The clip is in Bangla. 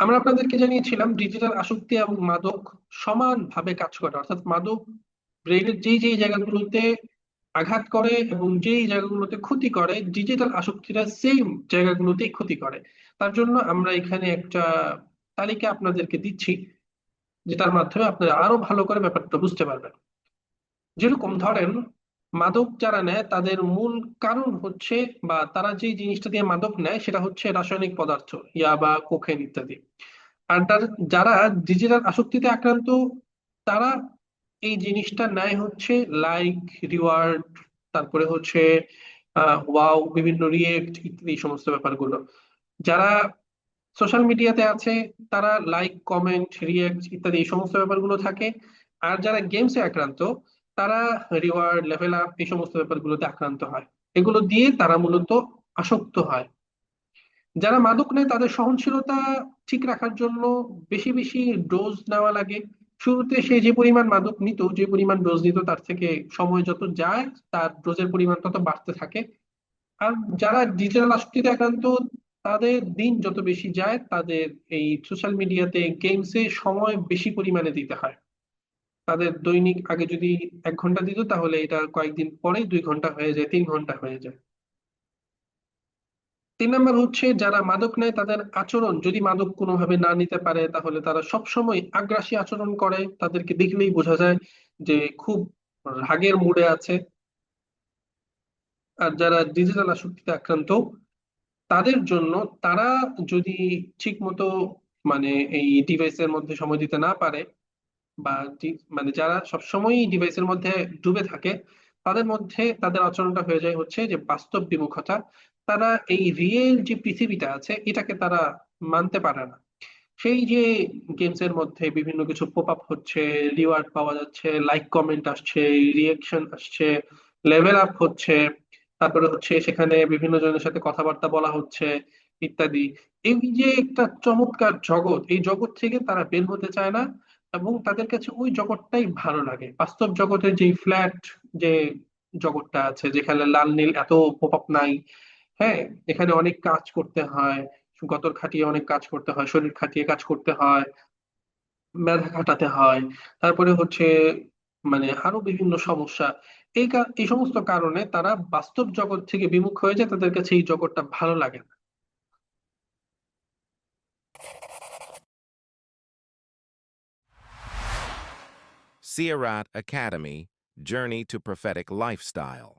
আমরা আপনাদেরকে জানিয়েছিলাম ডিজিটাল আসক্তি এবং মাদক সমানভাবে কাজ করে, অর্থাৎ মাদক ব্রেনের যেই যেই জায়গাগুলোতে আঘাত করে এবং যেই জায়গাগুলোতে ক্ষতি করে, ডিজিটাল আসক্তিরা সেম জায়গাগুলোতেই ক্ষতি করে। তার জন্য আমরা এখানে একটা তালিকা আপনাদেরকে দিচ্ছি, যেটার মাধ্যমে আপনারা আরো ভালো করে ব্যাপারটা বুঝতে পারবেন। যেরকম ধরেন, মাদক যারা নেয় তাদের মূল কারণ হচ্ছে, বা তারা যে জিনিসটা দিয়ে মাদক নেয় সেটা হচ্ছে রাসায়নিক পদার্থ, ইয়াবা, কোকেন ইত্যাদি। আর যারা ডিজিটাল আসক্তিতে আক্রান্ত, তারা এই জিনিসটা নেয় হচ্ছে লাইক, রিওয়ার্ড, তারপরে হচ্ছে ওয়াও, বিভিন্ন রিয়েক্ট ইত্যাদি এই সমস্ত ব্যাপারগুলো। যারা সোশ্যাল মিডিয়াতে আছে তারা লাইক, কমেন্ট, রিয়েক্ট ইত্যাদি এই সমস্ত ব্যাপারগুলো থাকে। আর যারা গেমসে আক্রান্ত, তারা রিওয়ার্ড, লেভেল আপ এই সমস্ত ব্যাপারগুলোতে আক্রান্ত হয়। এগুলো দিয়ে তারা মূলত আসক্ত হয়। যারা মাদক নেয় তাদের সহনশীলতা ঠিক রাখার জন্য বেশি বেশি ডোজ নেওয়া লাগে। শুরুতে সে যে পরিমাণ মাদক নিত, যে পরিমাণ ডোজ নিত, তার থেকে সময় যত যায় তার ডোজের পরিমাণ তত বাড়তে থাকে। আর যারা ডিজিটাল আসক্তিতে আক্রান্ত, তাদের দিন যত বেশি যায় তাদের এই সোশ্যাল মিডিয়াতে, গেমসে সময় বেশি পরিমাণে দিতে হয়। তাদের দৈনিক আগে যদি 1 ঘন্টা দিত, তাহলে এটা কয়েকদিন পরেই 2 ঘন্টা হয়ে যায়, 3 ঘন্টা হয়ে যায়। 3 নম্বর হচ্ছে, যারা মাদক নেয় তাদের আচরণ, যদি মাদক কোনোভাবে না নিতে পারে তাহলে তারা সবসময় আগ্রাসী আচরণ করে, তাদেরকে দেখলেই বোঝা যায় যে খুব রাগের মুডে আছে। আর যারা ডিজিটাল আসক্তিতে আক্রান্ত, তাদের জন্য, তারা যদি ঠিক মতো মানে এই ডিভাইসের মধ্যে সময় দিতে না পারে, বা মানে যারা সবসময় ডিভাইসের মধ্যে ডুবে থাকে, তাদের মধ্যে তাদের আচরণটা হয়ে যায় হচ্ছে যে বাস্তব বিমুখতা। তারা এই রিয়েল যে পৃথিবীটা আছে এটাকে তারা মানতে পারে না। সেই যে গেমস এর মধ্যে বিভিন্ন কিছু পপ আপ হচ্ছে, রিওয়ার্ড পাওয়া যাচ্ছে, লাইক কমেন্ট আসছে, রিয়েকশন আসছে, লেভেল আপ হচ্ছে, তারপরে হচ্ছে সেখানে বিভিন্ন জনের সাথে কথাবার্তা বলা হচ্ছে ইত্যাদি। এই যে একটা চমৎকার জগৎ, এই জগৎ থেকে তারা বের হতে চায় না, এবং তাদের কাছে ওই জগৎটাই ভালো লাগে। বাস্তব জগতের যে ফ্ল্যাট যে জগৎটা আছে, যেখানে লাল নীল এত পপ আপ নাই। হ্যাঁ, এখানে অনেক কাজ করতে হয়, গতর খাটিয়ে অনেক কাজ করতে হয়, শরীর খাটিয়ে কাজ করতে হয়, মেধা খাটাতে হয়। তারপরে হচ্ছে আরো বিভিন্ন সমস্যা। এই সমস্ত কারণে তারা বাস্তব জগৎ থেকে বিমুখ হয়ে যায়, তাদের কাছে এই জগৎটা ভালো লাগে না। Sierrat Academy, Journey to Prophetic Lifestyle.